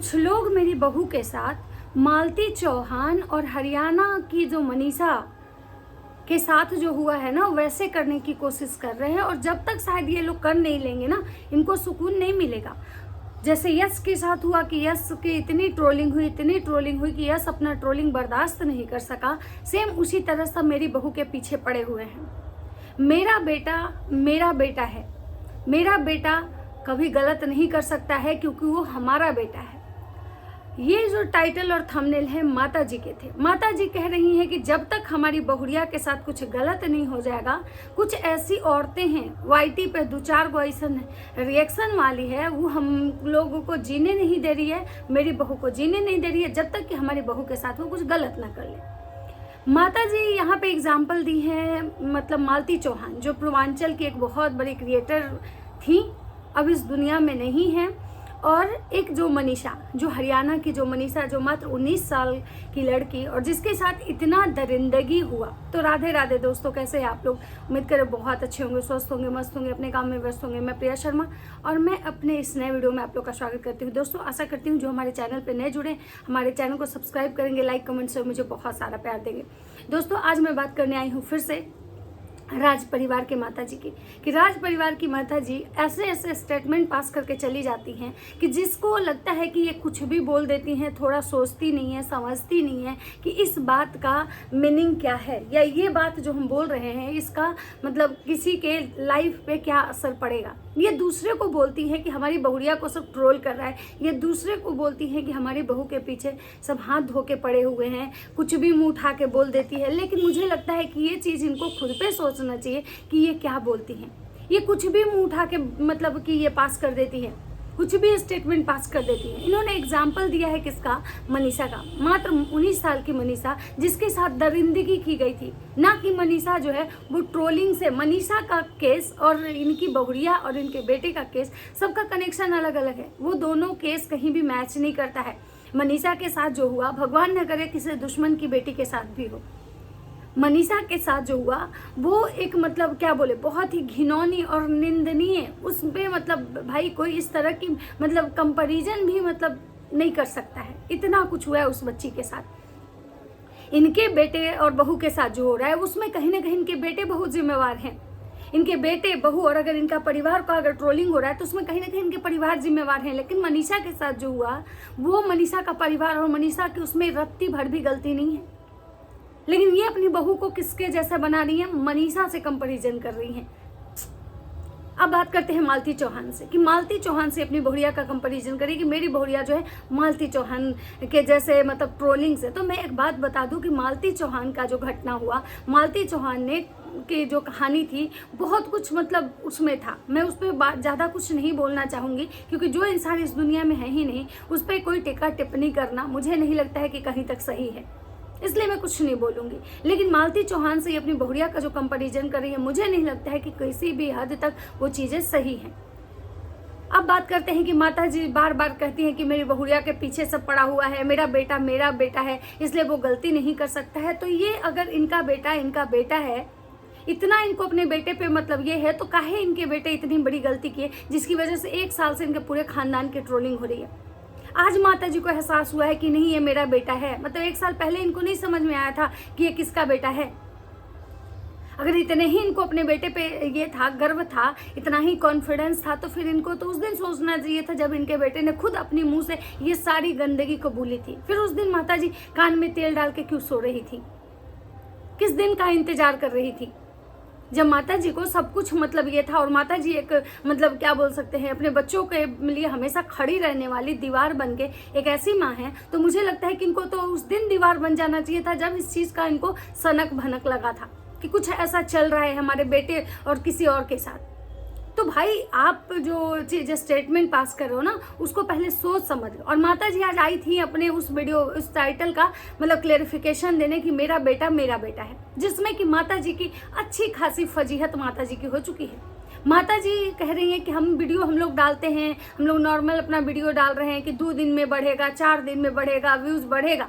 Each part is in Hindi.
कुछ लोग मेरी बहू के साथ मालती चौहान और हरियाणा की जो मनीषा के साथ जो हुआ है ना वैसे करने की कोशिश कर रहे हैं। और जब तक शायद ये लोग कर नहीं लेंगे ना, इनको सुकून नहीं मिलेगा। जैसे यश के साथ हुआ कि यश की इतनी ट्रोलिंग हुई कि यश अपना ट्रोलिंग बर्दाश्त नहीं कर सका, सेम उसी तरह सब मेरी बहू के पीछे पड़े हुए हैं। मेरा बेटा है। मेरा बेटा कभी गलत नहीं कर सकता है क्योंकि वो हमारा बेटा है। ये जो टाइटल और थंबनेल है माता जी के थे। माता जी कह रही हैं कि जब तक हमारी बहुरिया के साथ कुछ गलत नहीं हो जाएगा, कुछ ऐसी औरतें हैं वाईटी पे 2-4 गो ऐसा रिएक्शन वाली है, वो हम लोगों को जीने नहीं दे रही है, मेरी बहू को जीने नहीं दे रही है, जब तक कि हमारी बहू के साथ वो कुछ गलत ना कर ले। माता जी यहाँ पे एग्जाम्पल दी है, मतलब मालती चौहान जो पूर्वांचल की एक बहुत बड़ी क्रिएटर थी, अब इस दुनिया में नहीं है। और एक जो मनीषा, जो हरियाणा की जो मनीषा, जो मात्र 19 साल की लड़की और जिसके साथ इतना दरिंदगी हुआ। तो राधे राधे दोस्तों, कैसे हैं आप लोग? उम्मीद करें बहुत अच्छे होंगे, स्वस्थ होंगे, मस्त होंगे, अपने काम में व्यस्त होंगे। मैं प्रिया शर्मा और मैं अपने इस नए वीडियो में आप लोग का स्वागत करती हूँ। दोस्तों आशा करती हूँ जो हमारे चैनल पर नए जुड़े हमारे चैनल को सब्सक्राइब करेंगे, लाइक कमेंट से मुझे बहुत सारा प्यार देंगे। दोस्तों आज मैं बात करने आई हूँ फिर से राज परिवार के माता जी की, कि राज परिवार की माता जी ऐसे ऐसे स्टेटमेंट पास करके चली जाती हैं कि जिसको लगता है कि ये कुछ भी बोल देती हैं, थोड़ा सोचती नहीं है, समझती नहीं है कि इस बात का मीनिंग क्या है, या ये बात जो हम बोल रहे हैं इसका मतलब किसी के लाइफ पे क्या असर पड़ेगा। ये दूसरे को बोलती है कि हमारी बहुरिया को सब ट्रोल कर रहा है, ये दूसरे को बोलती है कि हमारी बहू के पीछे सब हाथ धो के पड़े हुए हैं, कुछ भी मुंह उठा के बोल देती है। लेकिन मुझे लगता है कि ये चीज़ इनको खुद पे सोचना चाहिए कि ये क्या बोलती हैं। ये कुछ भी मुंह उठा के मतलब कि ये पास कर देती है, कुछ भी स्टेटमेंट पास कर देती है। इन्होंने एग्जाम्पल दिया है किसका? मनीषा का। मात्र 19 साल की मनीषा जिसके साथ दरिंदगी की गई थी, ना कि मनीषा जो है वो ट्रोलिंग से। मनीषा का केस और इनकी बहुरिया और इनके बेटे का केस, सबका कनेक्शन अलग अलग है। वो दोनों केस कहीं भी मैच नहीं करता है। मनीषा के साथ जो हुआ, भगवान न करे किसी दुश्मन की बेटी के साथ भी हो। मनीषा के साथ जो हुआ वो एक मतलब क्या बोले, बहुत ही घिनौनी और निंदनीय, उस पे मतलब भाई कोई इस तरह की मतलब कंपैरिजन भी मतलब नहीं कर सकता है। इतना कुछ हुआ है उस बच्ची के साथ। इनके बेटे और बहू के साथ जो हो रहा है उसमें कहीं ना कहीं इनके बेटे बहुत जिम्मेवार हैं। इनके बेटे बहू और अगर इनका परिवार का अगर ट्रोलिंग हो रहा है तो उसमें कहीं ना कहीं इनके परिवार जिम्मेवार हैं। लेकिन मनीषा के साथ जो हुआ वो मनीषा का परिवार और मनीषा की उसमें रत्ती भर भी गलती नहीं है। लेकिन ये अपनी बहू को किसके जैसा बना रही है? मनीषा से कंपैरिजन कर रही हैं। अब बात करते हैं मालती चौहान से, कि मालती चौहान से अपनी बहुरिया का कंपैरिजन करी कि मेरी बहुरिया जो है मालती चौहान के जैसे मतलब ट्रोलिंग से। तो मैं एक बात बता दूं कि मालती चौहान का जो घटना हुआ, मालती चौहान ने की जो कहानी थी बहुत कुछ मतलब उसमें था। मैं उस पर ज़्यादा कुछ नहीं बोलना चाहूँगी क्योंकि जो इंसान इस दुनिया में है ही नहीं, उस पर कोई टिक्का टिप्पणी करना मुझे नहीं लगता है कि कहीं तक सही है, इसलिए मैं कुछ नहीं बोलूंगी। लेकिन मालती चौहान से अपनी बहुरिया का जो कंपैरिजन कर रही है, मुझे नहीं लगता है कि किसी भी हद तक वो चीज़ें सही हैं। अब बात करते हैं कि माता जी बार बार कहती हैं कि मेरी बहुरिया के पीछे सब पड़ा हुआ है, मेरा बेटा है, इसलिए वो गलती नहीं कर सकता है। तो ये अगर इनका बेटा है, इतना इनको अपने बेटे पे मतलब ये है, तो काहे इनके बेटे इतनी बड़ी गलती किए जिसकी वजह से 1 साल से इनके पूरे खानदान की ट्रोलिंग हो रही है। आज माता जी को एहसास हुआ है कि नहीं ये मेरा बेटा है। मतलब 1 साल पहले इनको नहीं समझ में आया था कि ये किसका बेटा है। अगर इतने ही इनको अपने बेटे पे ये था, गर्व था, इतना ही कॉन्फिडेंस था, तो फिर इनको तो उस दिन सोचना चाहिए था जब इनके बेटे ने खुद अपनी मुंह से ये सारी गंदगी कबूली थी। फिर उस दिन माता जी कान में तेल डाल के क्यों सो रही थी? किस दिन का इंतजार कर रही थी जब माता जी को सब कुछ मतलब ये था? और माता जी एक मतलब क्या बोल सकते हैं, अपने बच्चों के लिए हमेशा खड़ी रहने वाली दीवार बन के एक ऐसी माँ है। तो मुझे लगता है कि इनको तो उस दिन दीवार बन जाना चाहिए था जब इस चीज़ का इनको सनक भनक लगा था कि कुछ ऐसा चल रहा है हमारे बेटे और किसी और के साथ। तो भाई आप जो चीज़ स्टेटमेंट पास कर रहे हो ना, उसको पहले सोच समझ लो। और माता जी आज आई थी अपने उस वीडियो उस टाइटल का मतलब क्लेरिफिकेशन देने की मेरा बेटा है, जिसमें कि माता जी की अच्छी खासी फजीहत माता जी की हो चुकी है। माता जी कह रही हैं कि हम लोग डालते हैं, हम लोग नॉर्मल अपना वीडियो डाल रहे हैं कि 2 दिन में बढ़ेगा, 4 दिन में बढ़ेगा, व्यूज़ बढ़ेगा।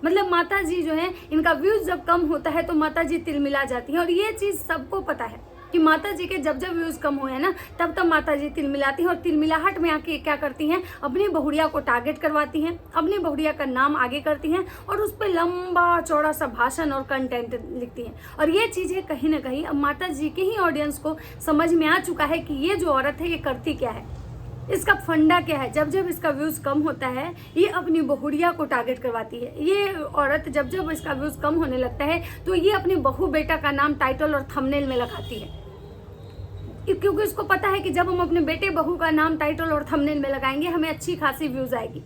मतलब माता जी जो है, इनका व्यूज़ जब कम होता है तो माता जी तिलमिला जाती हैं। और ये चीज़ सबको पता है। कि माता जी के जब जब व्यूज़ कम हुए हैं ना, तब तब माता जी तिलमिलाती हैं और तिलमिलाहट में आके क्या करती हैं, अपनी बहुड़िया को टारगेट करवाती हैं, अपनी बहुड़िया का नाम आगे करती हैं और उस पर लंबा चौड़ा सा भाषण और कंटेंट लिखती हैं। और ये चीज़ें कहीं ना कहीं अब माता जी के ही ऑडियंस को समझ में आ चुका है कि ये जो औरत है ये करती क्या है, इसका फंडा क्या है। जब जब इसका व्यूज़ कम होता है ये अपनी बहुड़िया को टारगेट करवाती है। ये औरत जब जब इसका व्यूज़ कम होने लगता है तो ये अपने बहू बेटा का नाम टाइटल और थंबनेल में लगाती है, क्योंकि उसको पता है कि जब हम अपने बेटे बहू का नाम टाइटल और थंबनेल में लगाएंगे हमें अच्छी खासी व्यूज़ आएगी।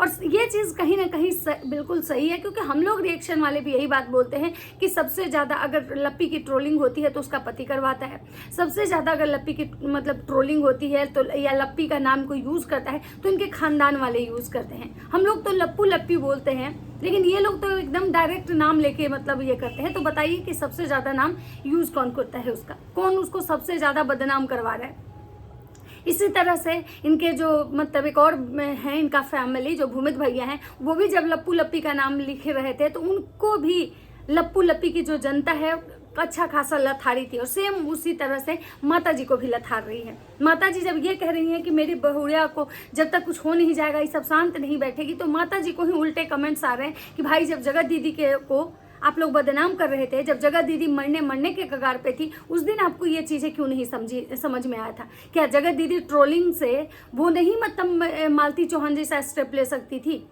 और ये चीज़ कहीं ना कहीं बिल्कुल सही है, क्योंकि हम लोग रिएक्शन वाले भी यही बात बोलते हैं कि सबसे ज़्यादा अगर लप्पी की ट्रोलिंग होती है तो उसका पति करवाता है, सबसे ज़्यादा अगर लप्पी की मतलब ट्रोलिंग होती है तो या लप्पी का नाम कोई यूज़ करता है तो इनके खानदान वाले यूज़ करते हैं। हम लोग तो लप्पू लप्पी बोलते हैं, लेकिन ये लोग तो एकदम डायरेक्ट नाम लेके मतलब ये करते हैं। तो बताइए कि सबसे ज़्यादा नाम यूज़ कौन करता है उसका, कौन उसको सबसे ज़्यादा बदनाम करवा रहा है। इसी तरह से इनके जो मतलब एक और है इनका फैमिली जो भूमित भैया हैं, वो भी जब लप्पू लप्पी का नाम लिखे रहे थे तो उनको भी लप्पू लप्पी की जो जनता है अच्छा खासा लथारी थी। और सेम उसी तरह से माता जी को भी लथार रही है। माता जी जब ये कह रही हैं कि मेरी बहुड़िया को जब तक कुछ हो नहीं जाएगा ये सब शांत नहीं बैठेगी, तो माता जी को ही उल्टे कमेंट्स आ रहे हैं कि भाई जब जगत दीदी को आप लोग बदनाम कर रहे थे, जब जगत दीदी मरने के कगार पे थी, उस दिन आपको ये चीज़ें क्यों नहीं समझ में आया था? क्या जगत दीदी ट्रोलिंग से वो नहीं मतलब मालती चौहान जैसा स्टेप ले सकती थी?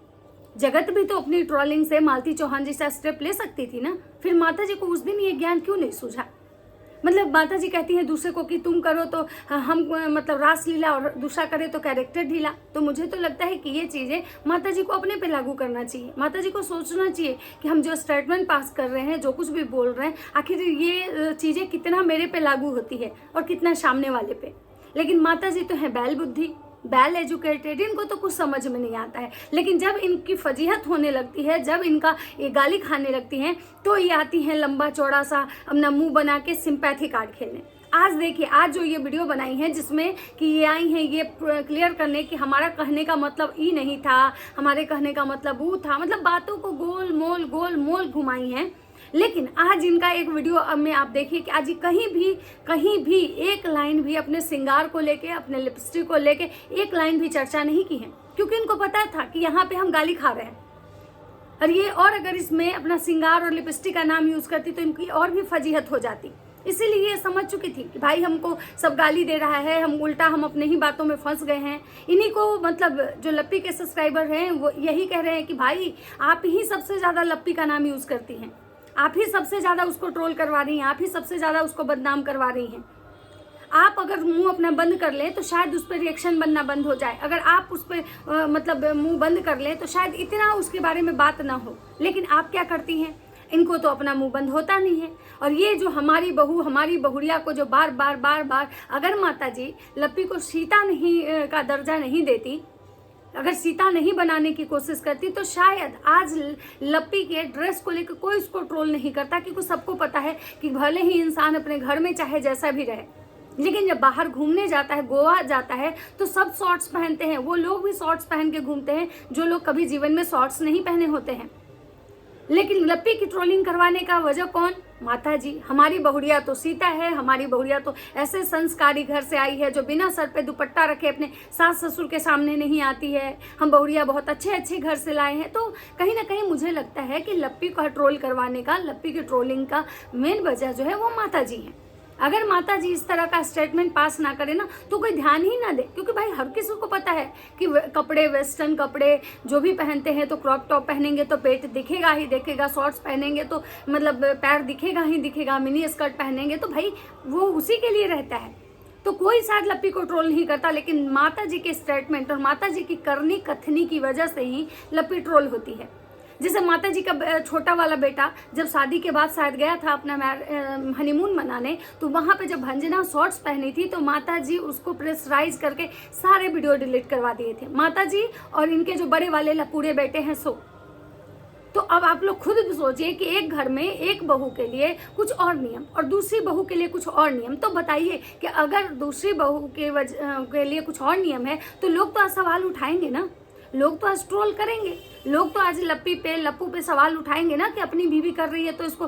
जगत भी तो अपनी ट्रोलिंग से मालती चौहान जैसा स्टेप ले सकती थी ना। फिर माता जी को उस दिन ये ज्ञान क्यों नहीं सूझा? मतलब माता जी कहती हैं दूसरे को कि तुम करो तो हम मतलब रासलीला और दूसरा करे तो कैरेक्टर ढीला। तो मुझे तो लगता है कि ये चीज़ें माता जी को अपने पे लागू करना चाहिए। माता जी को सोचना चाहिए कि हम जो स्टेटमेंट पास कर रहे हैं, जो कुछ भी बोल रहे हैं, आखिर ये चीज़ें कितना मेरे पे लागू होती है और कितना सामने वाले पे। लेकिन माता जी तो हैं बैल बुद्धि, वेल एजुकेटेड, इनको तो कुछ समझ में नहीं आता है। लेकिन जब इनकी फजीहत होने लगती है, जब इनका ये गाली खाने लगती हैं, तो ये आती हैं लंबा चौड़ा सा अपना मुंह बना के सिंपैथी कार्ड खेलने। आज देखिए, आज जो ये वीडियो बनाई है जिसमें कि ये आई हैं ये क्लियर करने कि हमारा कहने का मतलब ई नहीं था, हमारे कहने का मतलब वो था, मतलब बातों को गोल मोल घुमाई हैं। लेकिन आज इनका एक वीडियो में आप देखिए कि आज कहीं भी एक लाइन भी अपने श्रृंगार को लेके, अपने लिपस्टिक को लेके एक लाइन भी चर्चा नहीं की है, क्योंकि इनको पता था कि यहाँ पे हम गाली खा रहे हैं। और अगर इसमें अपना श्रृंगार और लिपस्टिक का नाम यूज करती तो इनकी और भी फजीहत हो जाती। इसीलिए ये समझ चुकी थी कि भाई हमको सब गाली दे रहा है, हम अपने ही बातों में फंस गए हैं। इन्हीं को मतलब जो लप्पी के सब्सक्राइबर हैं वो यही कह रहे हैं कि भाई आप ही सबसे ज़्यादा लप्पी का नाम यूज़ करती हैं, आप ही सबसे ज़्यादा उसको ट्रोल करवा रही हैं, आप ही सबसे ज़्यादा उसको बदनाम करवा रही हैं। आप अगर मुंह अपना बंद कर लें तो शायद उस पर रिएक्शन बनना बंद हो जाए। अगर आप उस पर मतलब मुंह बंद कर लें तो शायद इतना उसके बारे में बात ना हो। लेकिन आप क्या करती हैं? इनको तो अपना मुंह बंद होता नहीं है। और ये जो हमारी बहुड़िया को जो बार बार अगर माता जी लप्पी को सीता नहीं का दर्जा नहीं देती, अगर सीता नहीं बनाने की कोशिश करती, तो शायद आज लप्पी के ड्रेस को लेकर कोई उसको ट्रोल नहीं करता, क्योंकि सबको पता है कि भले ही इंसान अपने घर में चाहे जैसा भी रहे, लेकिन जब बाहर घूमने जाता है, गोवा जाता है, तो सब शॉर्ट्स पहनते हैं। वो लोग भी शॉर्ट्स पहन के घूमते हैं जो लोग कभी जीवन में शॉर्ट्स नहीं पहने होते हैं। लेकिन लप्पी की ट्रोलिंग करवाने का वजह कौन? माता जी। हमारी बहुड़िया तो सीता है, हमारी बहुड़िया तो ऐसे संस्कारी घर से आई है जो बिना सर पे दुपट्टा रखे अपने सास ससुर के सामने नहीं आती है। हम बहुड़िया बहुत अच्छे घर से लाए हैं। तो कहीं ना कहीं मुझे लगता है कि लप्पी का ट्रोल करवाने का, लप्पी की ट्रोलिंग का मेन वजह जो है वो माता जी है। अगर माता जी इस तरह का स्टेटमेंट पास ना करे ना तो कोई ध्यान ही ना दे, क्योंकि भाई हर किसी को पता है कि कपड़े, वेस्टर्न कपड़े जो भी पहनते हैं तो क्रॉप टॉप पहनेंगे तो पेट दिखेगा ही दिखेगा, शॉर्ट्स पहनेंगे तो मतलब पैर दिखेगा ही दिखेगा, मिनी स्कर्ट पहनेंगे तो भाई वो उसी के लिए रहता है। तो कोई शायद लप्पी को ट्रोल नहीं करता, लेकिन माता जी के स्टेटमेंट और माता जी की करनी कथनी की वजह से ही लप्पी ट्रोल होती है। जैसे माता जी का छोटा वाला बेटा जब शादी के बाद शायद गया था अपना हनीमून मनाने, तो वहाँ पे जब भंजना शॉर्ट्स पहनी थी तो माता जी उसको प्रेशराइज करके सारे वीडियो डिलीट करवा दिए थे, माता जी और इनके जो बड़े वाले लपूरे बेटे हैं सो। तो अब आप लोग खुद भी सोचिए कि एक घर में एक बहू के लिए कुछ और नियम और दूसरी बहू के लिए कुछ और नियम। तो बताइए कि अगर दूसरी बहू के लिए कुछ और नियम है तो लोग तो आज सवाल उठाएंगे ना, लोग तो आज ट्रोल करेंगे। लोग तो आज लप्पू पे सवाल उठाएंगे ना कि अपनी बीवी कर रही है तो इसको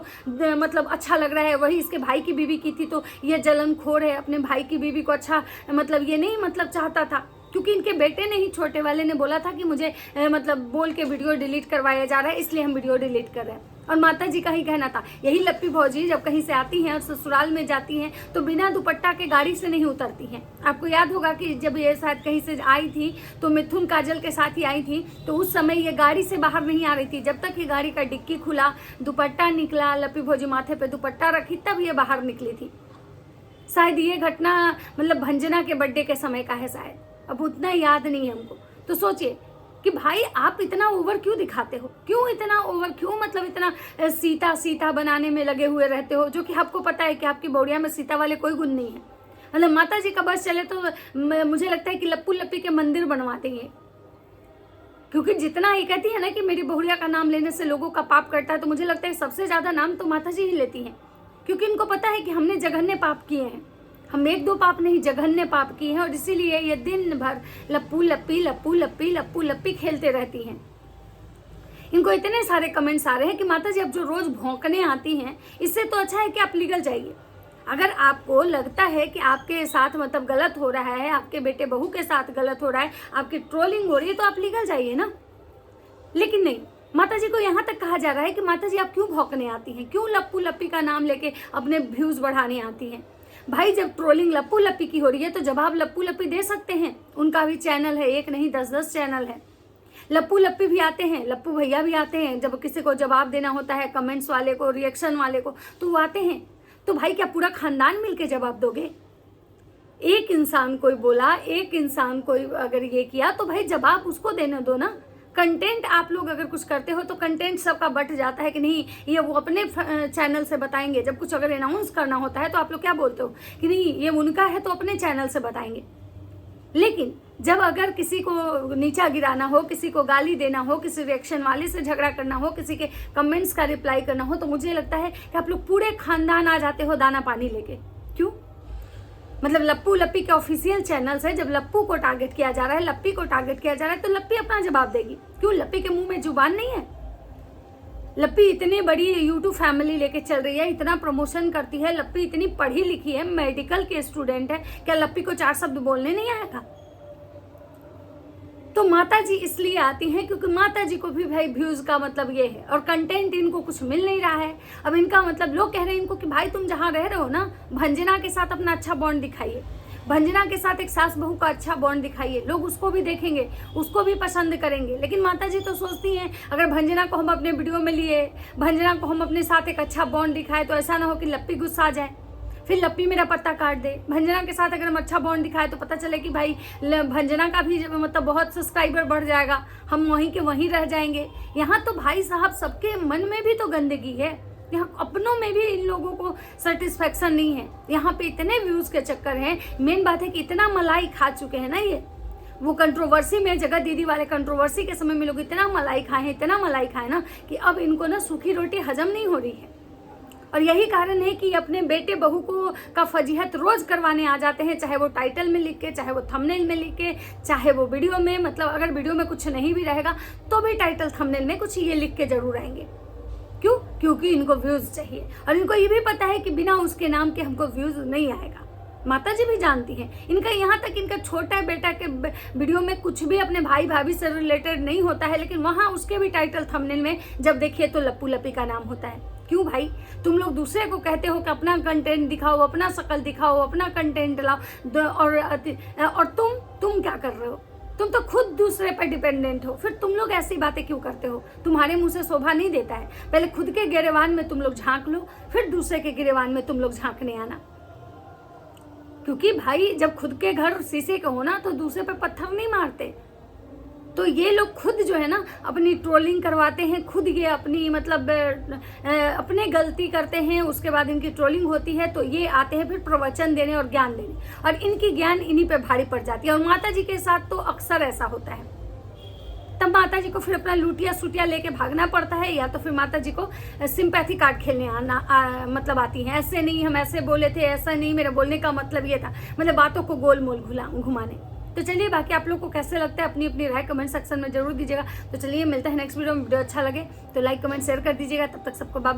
मतलब अच्छा लग रहा है, वही इसके भाई की बीवी की थी तो ये जलनखोर है, अपने भाई की बीवी को अच्छा मतलब ये नहीं मतलब चाहता था, क्योंकि इनके बेटे ने ही, छोटे वाले ने बोला था कि मुझे मतलब बोल के वीडियो डिलीट करवाया जा रहा है, इसलिए हम वीडियो डिलीट कर रहे हैं। और माता जी का ही कहना था। यही लप्पी भौजी जब कहीं से आती हैं और ससुराल में जाती हैं तो बिना दुपट्टा के गाड़ी से नहीं उतरती हैं। आपको याद होगा कि जब ये शायद कहीं से आई थी तो मिथुन काजल के साथ ही आई थी, तो उस समय ये गाड़ी से बाहर नहीं आ रही थी। जब तक ये गाड़ी का डिक्की खुला, दुपट्टा निकला, लप्पी भौजी माथे पे दुपट्टा रखी, तब ये बाहर निकली थी। शायद ये घटना मतलब भंजना के बर्थडे के समय का है शायद, अब उतना याद नहीं है हमको। तो सोचिए कि भाई आप इतना ओवर क्यों दिखाते हो, क्यों इतना ओवर, क्यों मतलब इतना सीता सीता बनाने में लगे हुए रहते हो, जो कि आपको पता है कि आपकी बौड़िया में सीता वाले कोई गुण नहीं है। मतलब माता जी का बस चले तो मुझे लगता है कि लप्पू लप्पी के मंदिर बनवाते हैं, क्योंकि जितना ये कहती है ना कि मेरी बहुड़िया का नाम लेने से लोगों का पाप करता है, तो मुझे लगता है सबसे ज्यादा नाम तो माता जी ही लेती हैं, क्योंकि इनको पता है कि हमने जघन्य पाप किए हैं। हम 1-2 पाप नहीं, जघन्य पाप किए हैं, और इसीलिए ये दिन भर लप्पू लप्पी लप्पू लप्पी लप्पू लप्पी खेलते रहती हैं। इनको इतने सारे कमेंट्स आ रहे हैं कि माता जी अब जो रोज भौंकने आती हैं, इससे तो अच्छा है कि आप निकल जाइए। अगर आपको लगता है कि आपके साथ मतलब गलत हो रहा है, आपके बेटे बहू के साथ गलत हो रहा है, आपकी ट्रोलिंग हो रही है, तो आप निकल जाइए ना। लेकिन नहीं, माता जी को यहाँ तक कहा जा रहा है कि माता जी आप क्यों भौंकने आती हैं, क्यों लप्पू लप्पी का नाम लेके अपने व्यूज बढ़ाने आती हैं। भाई जब ट्रोलिंग लप्पू लप्पी की हो रही है तो जवाब लप्पू लप्पी दे सकते हैं, उनका भी चैनल है, एक नहीं 10-10 चैनल है। लप्पू लप्पी भी आते हैं, लप्पू भैया भी आते हैं, जब किसी को जवाब देना होता है, कमेंट्स वाले को, रिएक्शन वाले को, तो वो आते हैं। तो भाई क्या पूरा खानदान मिलके जवाब दोगे? एक इंसान कोई बोला, एक इंसान कोई अगर ये किया, तो भाई जवाब उसको देने दो ना। कंटेंट आप लोग अगर कुछ करते हो तो कंटेंट सबका बट जाता है कि नहीं ये वो अपने चैनल से बताएंगे। जब कुछ अगर अनाउंस करना होता है तो आप लोग क्या बोलते हो कि नहीं ये उनका है तो अपने चैनल से बताएंगे। लेकिन जब अगर किसी को नीचा गिराना हो, किसी को गाली देना हो, किसी रिएक्शन वाले से झगड़ा करना हो, किसी के कमेंट्स का रिप्लाई करना हो, तो मुझे लगता है कि आप लोग पूरे खानदान आ जाते हो दाना पानी लेके। क्यों? मतलब लप्पू लप्पी के ऑफिशियल चैनल से जब लप्पू को टारगेट किया जा रहा है, लप्पी को टारगेट किया जा रहा है, तो लप्पी अपना जवाब देगी। क्यों? लप्पी के मुंह में जुबान नहीं है? लप्पी इतनी बड़ी यूट्यूब फैमिली लेके चल रही है, इतना प्रमोशन करती है, लप्पी इतनी पढ़ी लिखी है, मेडिकल के स्टूडेंट है, क्या लप्पी को 4 शब्द बोलने नहीं आया था? तो माता जी इसलिए आती हैं क्योंकि माता जी को भी भाई व्यूज का मतलब ये है, और कंटेंट इनको कुछ मिल नहीं रहा है। अब इनका मतलब लोग कह रहे हैं इनको कि भाई तुम जहाँ रह रहे हो ना, भंजना के साथ अपना अच्छा बॉन्ड दिखाइए, भंजना के साथ एक सास बहू का अच्छा बॉन्ड दिखाइए, लोग उसको भी देखेंगे, उसको भी पसंद करेंगे। लेकिन माता जी तो सोचती हैं अगर भंजना को हम अपने वीडियो में लिए, भंजना को हम अपने साथ एक अच्छा बॉन्ड दिखाए, तो ऐसा ना हो कि लप्पी गुस्सा आ जाए, फिर लप्पी मेरा पत्ता काट दे। भंजना के साथ अगर हम अच्छा बॉन्ड दिखाए तो पता चले कि भाई भंजना का भी मतलब बहुत सब्सक्राइबर बढ़ जाएगा, हम वहीं के वहीं रह जाएंगे। यहाँ तो भाई साहब सबके मन में भी तो गंदगी है, यहाँ अपनों में भी इन लोगों को सेटिस्फेक्शन नहीं है। यहाँ पे इतने व्यूज के चक्कर हैं, मेन बात है कि इतना मलाई खा चुके हैं ना ये, वो कंट्रोवर्सी में, जगत दीदी वाले कंट्रोवर्सी के समय में लोग इतना मलाई खाए हैं, इतना मलाई खाए ना कि अब इनको ना सूखी रोटी हजम नहीं हो रही है। और यही कारण है कि अपने बेटे बहू को का फजीहत रोज करवाने आ जाते हैं, चाहे वो टाइटल में लिख के, चाहे वो थंबनेल में लिख के, चाहे वो वीडियो में, मतलब अगर वीडियो में कुछ नहीं भी रहेगा तो भी टाइटल थंबनेल में कुछ ये लिख के जरूर आएंगे। क्यों? क्योंकि इनको व्यूज चाहिए, और इनको ये भी पता है कि बिना उसके नाम के हमको व्यूज नहीं आएगा। माता जी भी जानती हैं। इनका यहाँ तक इनका छोटा बेटा के वीडियो में कुछ भी अपने भाई भाभी से रिलेटेड नहीं होता है, लेकिन वहाँ उसके भी टाइटल थंबनेल में जब देखिए तो लप्पू लप्पी का नाम होता है। क्यों भाई? तुम लोग दूसरे को कहते हो कि अपना कंटेंट दिखाओ, अपना शक्ल दिखाओ, अपना कंटेंट लाओ, और तुम क्या कर रहे हो? तुम तो खुद दूसरे पर डिपेंडेंट हो, फिर तुम लोग ऐसी बातें क्यों करते हो? तुम्हारे मुंह से शोभा नहीं देता है। पहले खुद के गिरेवान में तुम लोग झांक लो, फिर दूसरे के गिरेवान में तुम लोग झांकने आना। क्योंकि भाई जब खुद के घर शीशे का हो ना तो दूसरे पर पत्थर नहीं मारते। तो ये लोग खुद जो है ना अपनी ट्रोलिंग करवाते हैं, खुद ये अपनी मतलब अपने गलती करते हैं, उसके बाद इनकी ट्रोलिंग होती है तो ये आते हैं फिर प्रवचन देने और ज्ञान देने, और इनकी ज्ञान इन्हीं पे भारी पड़ जाती है। और माता जी के साथ तो अक्सर ऐसा होता है, तब माता जी को फिर अपना लूटिया सूटिया लेके भागना पड़ता है, या तो फिर माता जी को सिंपैथी कार्ड खेलने मतलब आती है। ऐसे नहीं, हम ऐसे बोले थे, ऐसा नहीं, मेरा बोलने का मतलब ये था, मतलब बातों को गोल मोल घुमाने। तो चलिए बाकी आप लोग को कैसे लगता है अपनी अपनी राय कमेंट सेक्शन में जरूर दीजिएगा। तो चलिए मिलते हैं नेक्स्ट वीडियो में। वीडियो अच्छा लगे तो लाइक कमेंट शेयर कर दीजिएगा। तब तक सबको बाय।